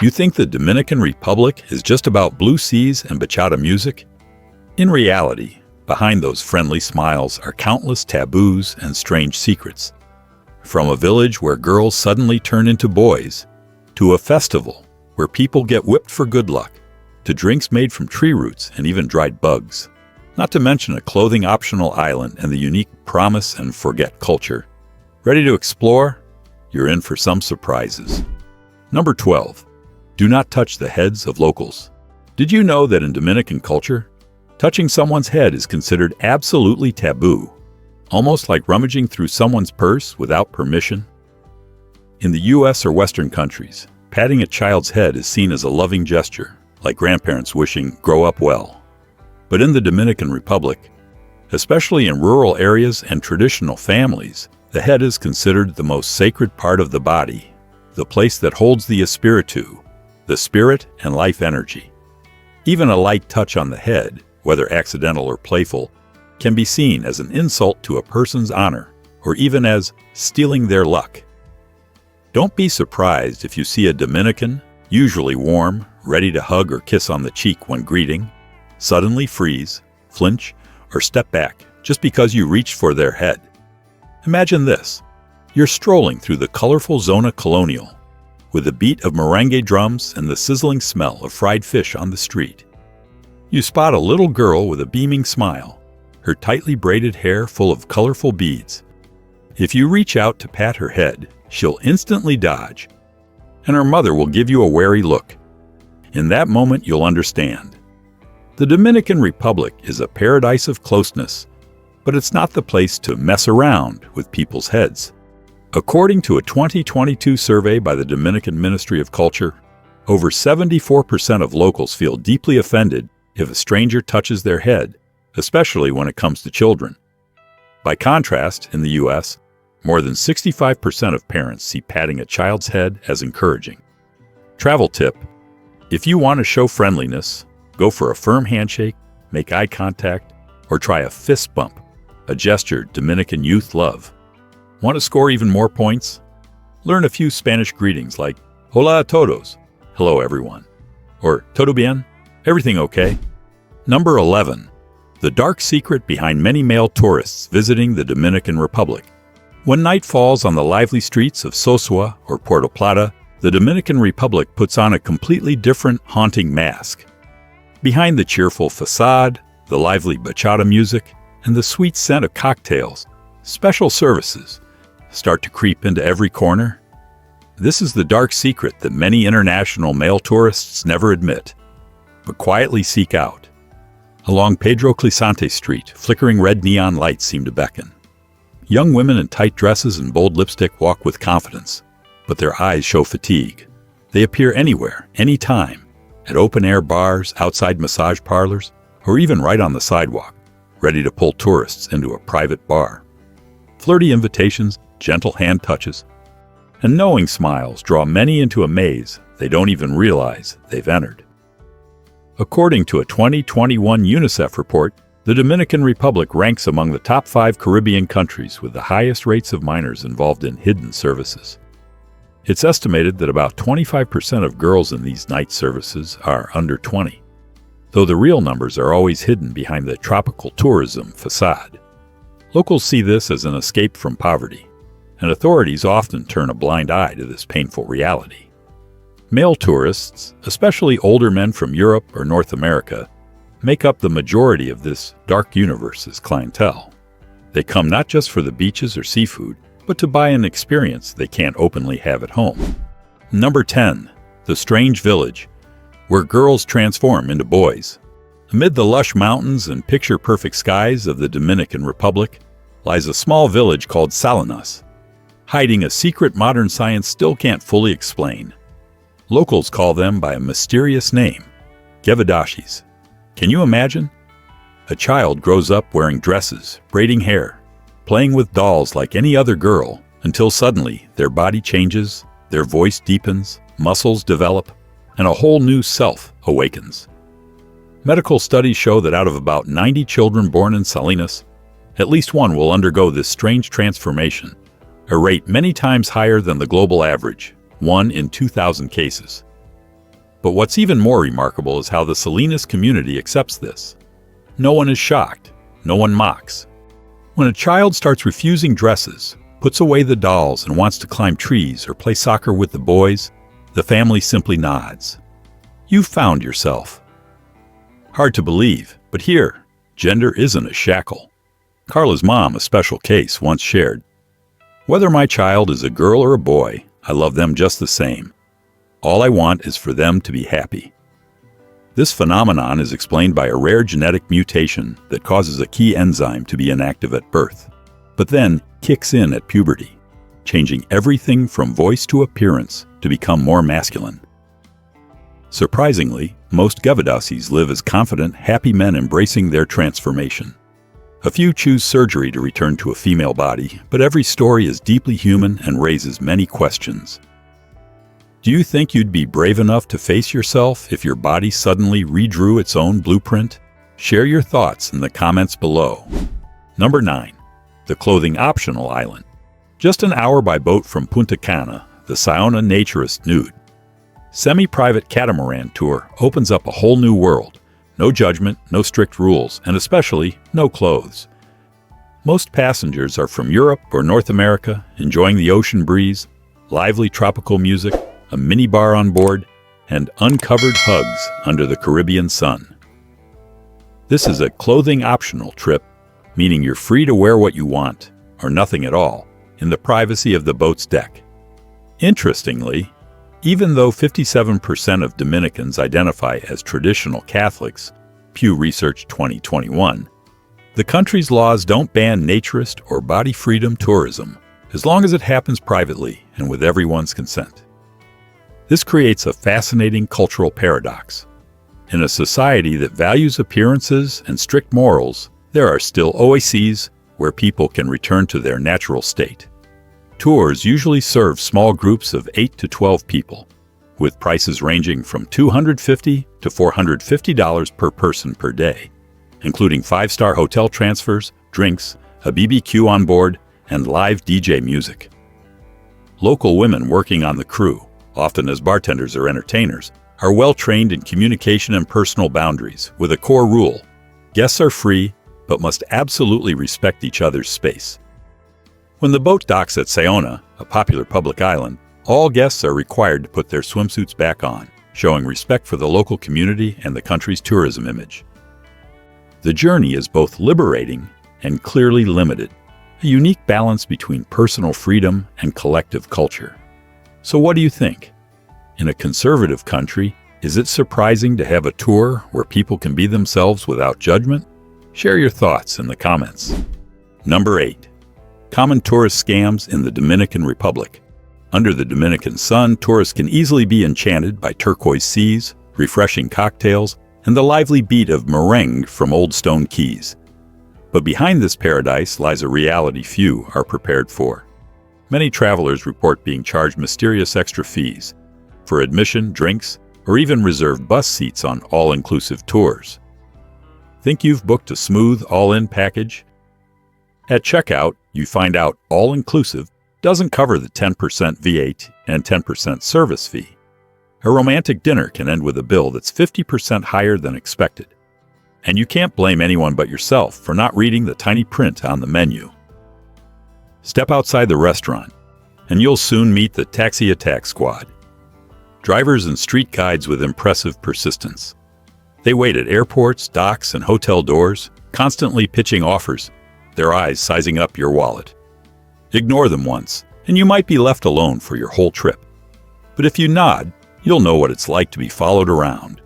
You think the Dominican Republic is just about blue seas and bachata music? In reality, behind those friendly smiles are countless taboos and strange secrets. From a village where girls suddenly turn into boys, to a festival where people get whipped for good luck, to drinks made from tree roots and even dried bugs. Not to mention a clothing-optional island and the unique promise and forget culture. Ready to explore? You're in for some surprises. Number 12. Do not touch the heads of locals. Did you know that in Dominican culture, touching someone's head is considered absolutely taboo, almost like rummaging through someone's purse without permission? In the US or Western countries, patting a child's head is seen as a loving gesture, like grandparents wishing, "Grow up well." But in the Dominican Republic, especially in rural areas and traditional families, the head is considered the most sacred part of the body, the place that holds the espiritu, the spirit and life energy. Even a light touch on the head, whether accidental or playful, can be seen as an insult to a person's honor, or even as stealing their luck. Don't be surprised if you see a Dominican, usually warm, ready to hug or kiss on the cheek when greeting, suddenly freeze, flinch, or step back just because you reached for their head. Imagine this. You're strolling through the colorful Zona Colonial, with the beat of merengue drums and the sizzling smell of fried fish on the street. You spot a little girl with a beaming smile, her tightly braided hair full of colorful beads. If you reach out to pat her head, she'll instantly dodge, and her mother will give you a wary look. In that moment, you'll understand. The Dominican Republic is a paradise of closeness, but it's not the place to mess around with people's heads. According to a 2022 survey by the Dominican Ministry of Culture, over 74% of locals feel deeply offended if a stranger touches their head, especially when it comes to children. By contrast, in the U.S., more than 65% of parents see patting a child's head as encouraging. Travel tip: if you want to show friendliness, go for a firm handshake, make eye contact, or try a fist bump, a gesture Dominican youth love. Want to score even more points? Learn a few Spanish greetings like "Hola a todos," hello everyone, or "Todo bien," everything okay? Number 11. The dark secret behind many male tourists visiting the Dominican Republic. When night falls on the lively streets of Sosua or Puerto Plata, the Dominican Republic puts on a completely different, haunting mask. Behind the cheerful facade, the lively bachata music, and the sweet scent of cocktails, special services start to creep into every corner. This is the dark secret that many international male tourists never admit, but quietly seek out. Along Pedro Clisante Street, flickering red neon lights seem to beckon. Young women in tight dresses and bold lipstick walk with confidence, but their eyes show fatigue. They appear anywhere, anytime, at open-air bars, outside massage parlors, or even right on the sidewalk, ready to pull tourists into a private bar. Flirty invitations, gentle hand touches, and knowing smiles draw many into a maze they don't even realize they've entered. According to a 2021 UNICEF report, the Dominican Republic ranks among the top 5 Caribbean countries with the highest rates of minors involved in hidden services. It's estimated that about 25% of girls in these night services are under 20, though the real numbers are always hidden behind the tropical tourism facade. Locals see this as an escape from poverty, and authorities often turn a blind eye to this painful reality. Male tourists, especially older men from Europe or North America, make up the majority of this dark universe's clientele. They come not just for the beaches or seafood, but to buy an experience they can't openly have at home. Number 10. The Strange Village, where girls transform into boys. Amid the lush mountains and picture-perfect skies of the Dominican Republic lies a small village called Salinas, hiding a secret modern science still can't fully explain. Locals call them by a mysterious name, Gewidashis. Can you imagine? A child grows up wearing dresses, braiding hair, playing with dolls like any other girl, until suddenly their body changes, their voice deepens, muscles develop, and a whole new self awakens. Medical studies show that out of about 90 children born in Salinas, at least one will undergo this strange transformation, a rate many times higher than the global average, 1 in 2,000 cases. But what's even more remarkable is how the Salinas community accepts this. No one is shocked. No one mocks. When a child starts refusing dresses, puts away the dolls and wants to climb trees or play soccer with the boys, the family simply nods. You've found yourself. Hard to believe, but here, gender isn't a shackle. Carla's mom, a special case, once shared, "Whether my child is a girl or a boy, I love them just the same. All I want is for them to be happy." This phenomenon is explained by a rare genetic mutation that causes a key enzyme to be inactive at birth, but then kicks in at puberty, changing everything from voice to appearance to become more masculine. Surprisingly, most Gavadasis live as confident, happy men embracing their transformation. A few choose surgery to return to a female body, but every story is deeply human and raises many questions. Do you think you'd be brave enough to face yourself if your body suddenly redrew its own blueprint? Share your thoughts in the comments below. Number 9. The Clothing Optional Island. Just an hour by boat from Punta Cana, the Saona naturist nude. Semi-private catamaran tour opens up a whole new world. No judgment, no strict rules, and especially no clothes. Most passengers are from Europe or North America, enjoying the ocean breeze, lively tropical music, a minibar on board, and uncovered hugs under the Caribbean sun. This is a clothing-optional trip, meaning you're free to wear what you want, or nothing at all, in the privacy of the boat's deck. Interestingly, even though 57% of Dominicans identify as traditional Catholics, Pew Research 2021, the country's laws don't ban naturist or body freedom tourism, as long as it happens privately and with everyone's consent. This creates a fascinating cultural paradox. In a society that values appearances and strict morals, there are still oases where people can return to their natural state. Tours usually serve small groups of 8 to 12 people, with prices ranging from $250 to $450 per person per day, including 5-star hotel transfers, drinks, a BBQ on board, and live DJ music. Local women working on the crew, often as bartenders or entertainers, are well trained in communication and personal boundaries, with a core rule: guests are free, but must absolutely respect each other's space. When the boat docks at Saona, a popular public island, all guests are required to put their swimsuits back on, showing respect for the local community and the country's tourism image. The journey is both liberating and clearly limited, a unique balance between personal freedom and collective culture. So what do you think? In a conservative country, is it surprising to have a tour where people can be themselves without judgment? Share your thoughts in the comments. Number 8. Common tourist scams in the Dominican Republic. Under the Dominican sun, tourists can easily be enchanted by turquoise seas, refreshing cocktails, and the lively beat of merengue from Old Stone Keys. But behind this paradise lies a reality few are prepared for. Many travelers report being charged mysterious extra fees for admission, drinks, or even reserved bus seats on all-inclusive tours. Think you've booked a smooth, all-in package? At checkout, you find out all-inclusive doesn't cover the 10% VAT and 10% service fee. A romantic dinner can end with a bill that's 50% higher than expected. And you can't blame anyone but yourself for not reading the tiny print on the menu. Step outside the restaurant, and you'll soon meet the taxi attack squad. Drivers and street guides with impressive persistence. They wait at airports, docks, and hotel doors, constantly pitching offers, their eyes sizing up your wallet. Ignore them once, and you might be left alone for your whole trip. But if you nod, you'll know what it's like to be followed around.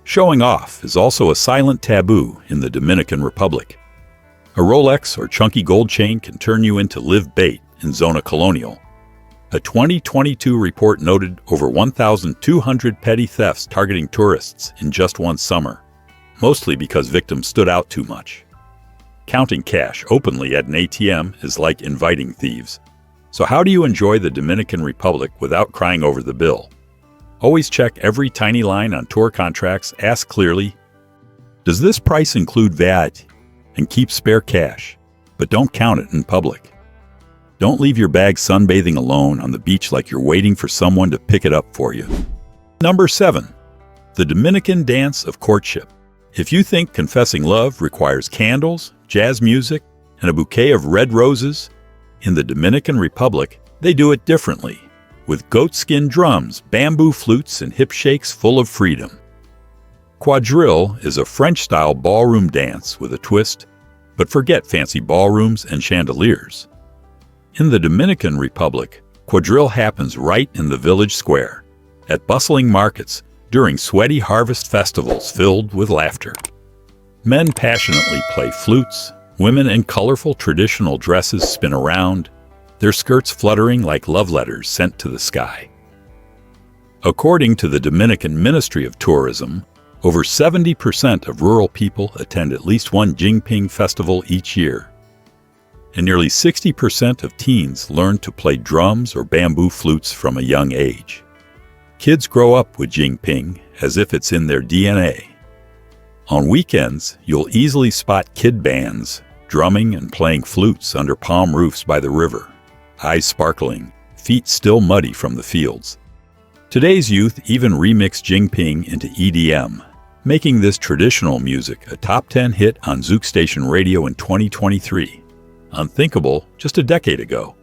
Showing off is also a silent taboo in the Dominican Republic. A Rolex or chunky gold chain can turn you into live bait in Zona Colonial. A 2022 report noted over 1,200 petty thefts targeting tourists in just one summer, mostly because victims stood out too much. Counting cash openly at an ATM is like inviting thieves. So how do you enjoy the Dominican Republic without crying over the bill? Always check every tiny line on tour contracts, ask clearly, does this price include VAT? And keep spare cash, but don't count it in public. Don't leave your bag sunbathing alone on the beach like you're waiting for someone to pick it up for you. Number 7. The Dominican Dance of Courtship. If you think confessing love requires candles, jazz music, and a bouquet of red roses, in the Dominican Republic, they do it differently, with goatskin drums, bamboo flutes, and hip shakes full of freedom. Quadrille is a French-style ballroom dance with a twist, but forget fancy ballrooms and chandeliers. In the Dominican Republic, quadrille happens right in the village square, at bustling markets, during sweaty harvest festivals filled with laughter. Men passionately play flutes, women in colorful traditional dresses spin around, their skirts fluttering like love letters sent to the sky. According to the Dominican Ministry of Tourism, over 70% of rural people attend at least one Jingping festival each year, and nearly 60% of teens learn to play drums or bamboo flutes from a young age. Kids grow up with Jingping as if it's in their DNA. On weekends, you'll easily spot kid bands drumming and playing flutes under palm roofs by the river, eyes sparkling, feet still muddy from the fields. Today's youth even remix Jingping into EDM, making this traditional music a top 10 hit on Zouk Station Radio in 2023. Unthinkable just a decade ago.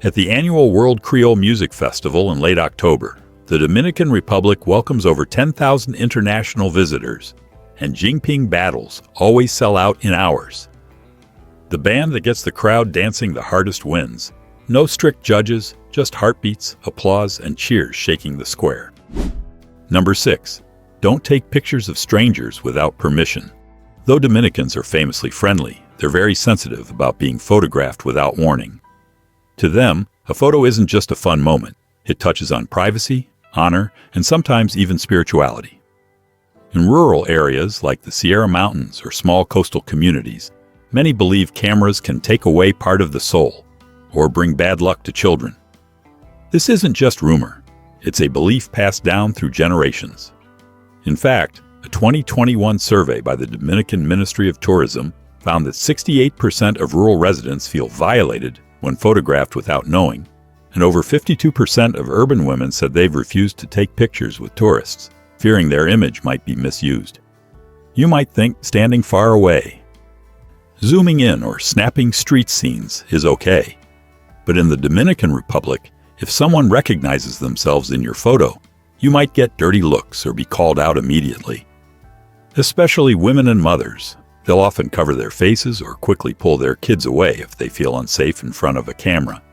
At the annual World Creole Music Festival in late October, the Dominican Republic welcomes over 10,000 international visitors, and Jingping battles always sell out in hours. The band that gets the crowd dancing the hardest wins. No strict judges, just heartbeats, applause, and cheers shaking the square. Number 6. Don't take pictures of strangers without permission. Though Dominicans are famously friendly, they're very sensitive about being photographed without warning. To them, a photo isn't just a fun moment. It touches on privacy, honor, and sometimes even spirituality. In rural areas like the Sierra Mountains or small coastal communities, many believe cameras can take away part of the soul or bring bad luck to children. This isn't just rumor. It's a belief passed down through generations. In fact, a 2021 survey by the Dominican Ministry of Tourism found that 68% of rural residents feel violated when photographed without knowing, and over 52% of urban women said they've refused to take pictures with tourists, fearing their image might be misused. You might think standing far away, zooming in, or snapping street scenes is okay. But in the Dominican Republic, if someone recognizes themselves in your photo, you might get dirty looks or be called out immediately. Especially women and mothers. They'll often cover their faces or quickly pull their kids away if they feel unsafe in front of a camera.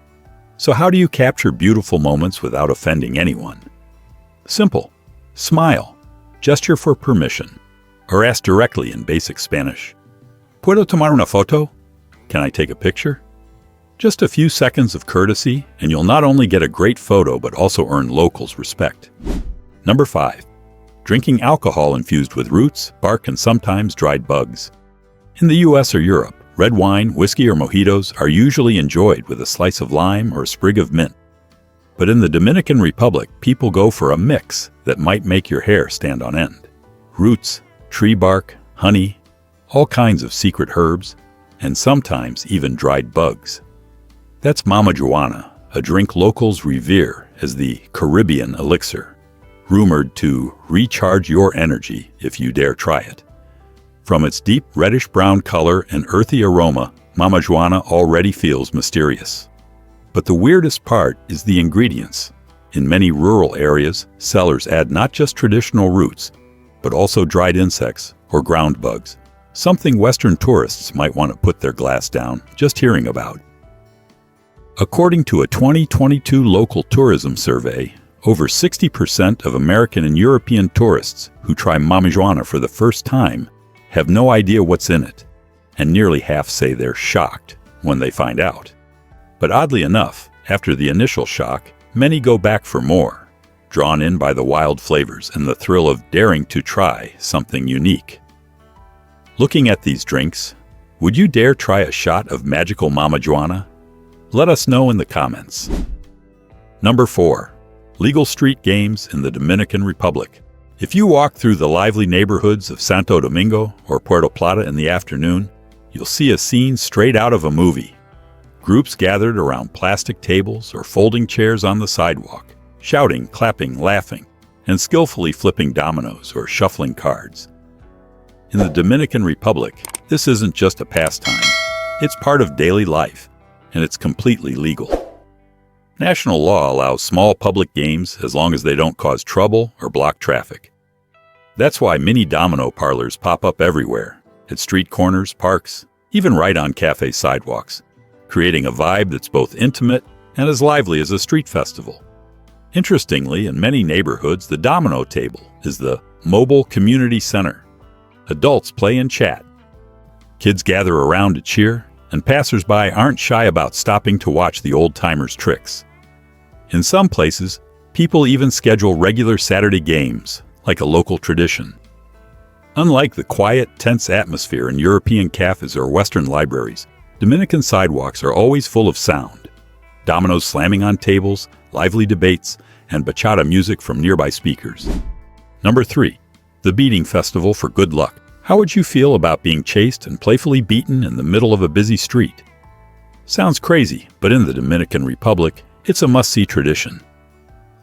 So how do you capture beautiful moments without offending anyone? Simple. Smile. Gesture for permission. Or ask directly in basic Spanish. ¿Puedo tomar una foto? Can I take a picture? Just a few seconds of courtesy, and you'll not only get a great photo but also earn locals' respect. Number 5. Drinking alcohol infused with roots, bark, and sometimes dried bugs. In the US or Europe, red wine, whiskey, or mojitos are usually enjoyed with a slice of lime or a sprig of mint. But in the Dominican Republic, people go for a mix that might make your hair stand on end. Roots, tree bark, honey, all kinds of secret herbs, and sometimes even dried bugs. That's Mama Juana, a drink locals revere as the Caribbean elixir, rumored to recharge your energy if you dare try it. From its deep reddish-brown color and earthy aroma, Mama Juana already feels mysterious. But the weirdest part is the ingredients. In many rural areas, sellers add not just traditional roots, but also dried insects or ground bugs, something Western tourists might want to put their glass down just hearing about. According to a 2022 local tourism survey, over 60% of American and European tourists who try Mama Juana for the first time have no idea what's in it, and nearly half say they're shocked when they find out. But oddly enough, after the initial shock, many go back for more, drawn in by the wild flavors and the thrill of daring to try something unique. Looking at these drinks, would you dare try a shot of magical Mama Juana? Let us know in the comments. Number 4. Legal street games in the Dominican Republic. If you walk through the lively neighborhoods of Santo Domingo or Puerto Plata in the afternoon, you'll see a scene straight out of a movie. Groups gathered around plastic tables or folding chairs on the sidewalk, shouting, clapping, laughing, and skillfully flipping dominoes or shuffling cards. In the Dominican Republic, this isn't just a pastime. It's part of daily life, and it's completely legal. National law allows small public games as long as they don't cause trouble or block traffic. That's why mini domino parlors pop up everywhere, at street corners, parks, even right on cafe sidewalks, creating a vibe that's both intimate and as lively as a street festival. Interestingly, in many neighborhoods, the domino table is the mobile community center. Adults play and chat. Kids gather around to cheer, and passersby aren't shy about stopping to watch the old-timers' tricks. In some places, people even schedule regular Saturday games, like a local tradition. Unlike the quiet, tense atmosphere in European cafes or Western libraries, Dominican sidewalks are always full of sound. Dominoes slamming on tables, lively debates, and bachata music from nearby speakers. Number 3. The Beating Festival for Good Luck. How would you feel about being chased and playfully beaten in the middle of a busy street? Sounds crazy, but in the Dominican Republic, it's a must-see tradition.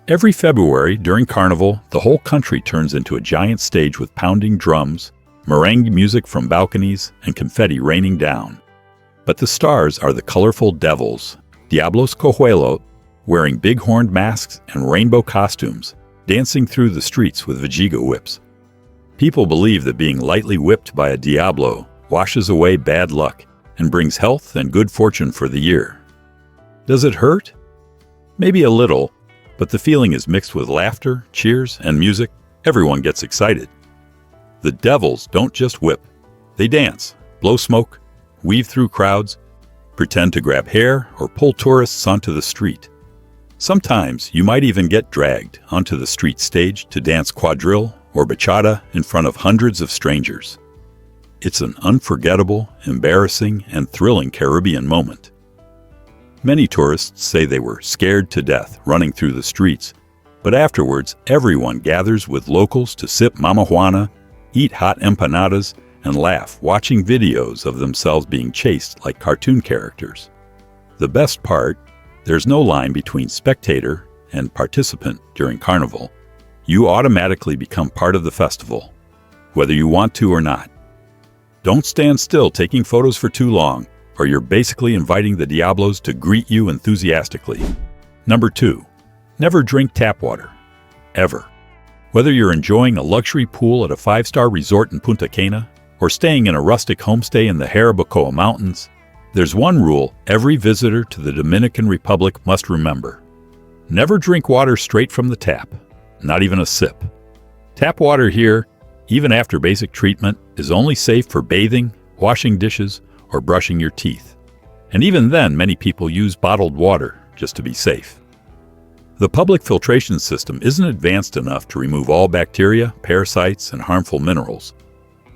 Every February, during Carnival, the whole country turns into a giant stage with pounding drums, merengue music from balconies, and confetti raining down. But the stars are the colorful devils, Diablos Cojuelo, wearing big-horned masks and rainbow costumes, dancing through the streets with vajigga whips. People believe that being lightly whipped by a Diablo washes away bad luck and brings health and good fortune for the year. Does it hurt? Maybe a little, but the feeling is mixed with laughter, cheers, and music. Everyone gets excited. The devils don't just whip. They dance, blow smoke, weave through crowds, pretend to grab hair, or pull tourists onto the street. Sometimes you might even get dragged onto the street stage to dance quadrille or bachata in front of hundreds of strangers. It's an unforgettable, embarrassing, and thrilling Caribbean moment. Many tourists say they were scared to death running through the streets, but afterwards everyone gathers with locals to sip mama juana, eat hot empanadas, and laugh watching videos of themselves being chased like cartoon characters. The best part, there's no line between spectator and participant during Carnival. You automatically become part of the festival, whether you want to or not. Don't stand still taking photos for too long, or you're basically inviting the Diablos to greet you enthusiastically. Number 2. Never drink tap water. Ever. Whether you're enjoying a luxury pool at a 5-star resort in Punta Cana, or staying in a rustic homestay in the Jarabacoa Mountains, there's one rule every visitor to the Dominican Republic must remember. Never drink water straight from the tap, not even a sip. Tap water here, even after basic treatment, is only safe for bathing, washing dishes, or brushing your teeth. And even then, many people use bottled water just to be safe. The public filtration system isn't advanced enough to remove all bacteria, parasites, and harmful minerals.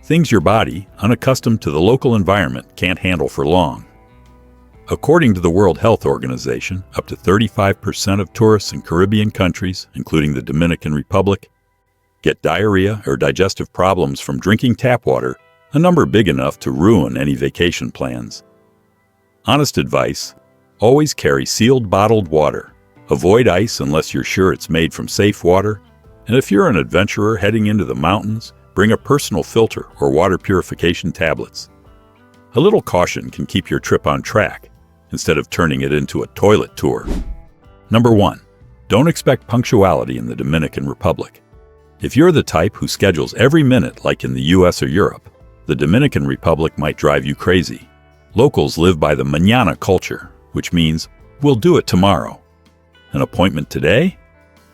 Things your body, unaccustomed to the local environment, can't handle for long. According to the World Health Organization, up to 35% of tourists in Caribbean countries, including the Dominican Republic, get diarrhea or digestive problems from drinking tap water, a number big enough to ruin any vacation plans. Honest advice, always carry sealed bottled water. Avoid ice unless you're sure it's made from safe water, and if you're an adventurer heading into the mountains, bring a personal filter or water purification tablets. A little caution can keep your trip on track, instead of turning it into a toilet tour. Number 1. Don't expect punctuality in the Dominican Republic. If you're the type who schedules every minute like in the US or Europe, the Dominican Republic might drive you crazy. Locals live by the mañana culture, which means, we'll do it tomorrow. An appointment today?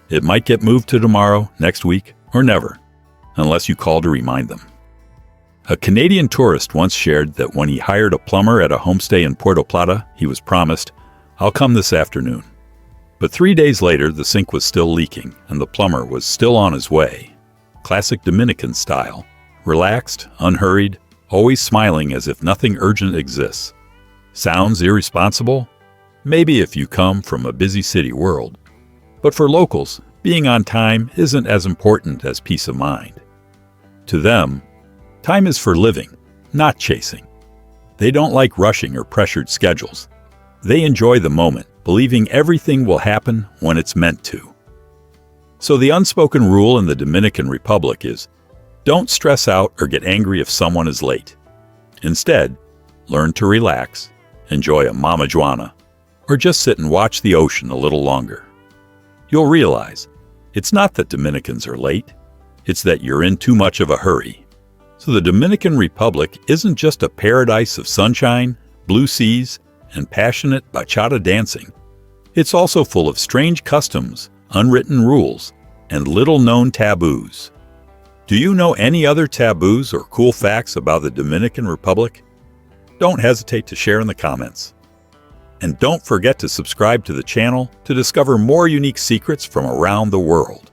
It might get moved to tomorrow, next week, or never, unless you call to remind them. A Canadian tourist once shared that when he hired a plumber at a homestay in Puerto Plata, he was promised, "I'll come this afternoon." But 3 days later, the sink was still leaking, and the plumber was still on his way. Classic Dominican style. Relaxed, unhurried, always smiling as if nothing urgent exists. Sounds irresponsible? Maybe if you come from a busy city world. But for locals, being on time isn't as important as peace of mind. To them, time is for living, not chasing. They don't like rushing or pressured schedules. They enjoy the moment, believing everything will happen when it's meant to. So the unspoken rule in the Dominican Republic is, don't stress out or get angry if someone is late. Instead, learn to relax, enjoy a Mama Juana, or just sit and watch the ocean a little longer. You'll realize it's not that Dominicans are late, it's that you're in too much of a hurry. So the Dominican Republic isn't just a paradise of sunshine, blue seas, and passionate bachata dancing. It's also full of strange customs, unwritten rules, and little-known taboos. Do you know any other taboos or cool facts about the Dominican Republic? Don't hesitate to share in the comments. And don't forget to subscribe to the channel to discover more unique secrets from around the world.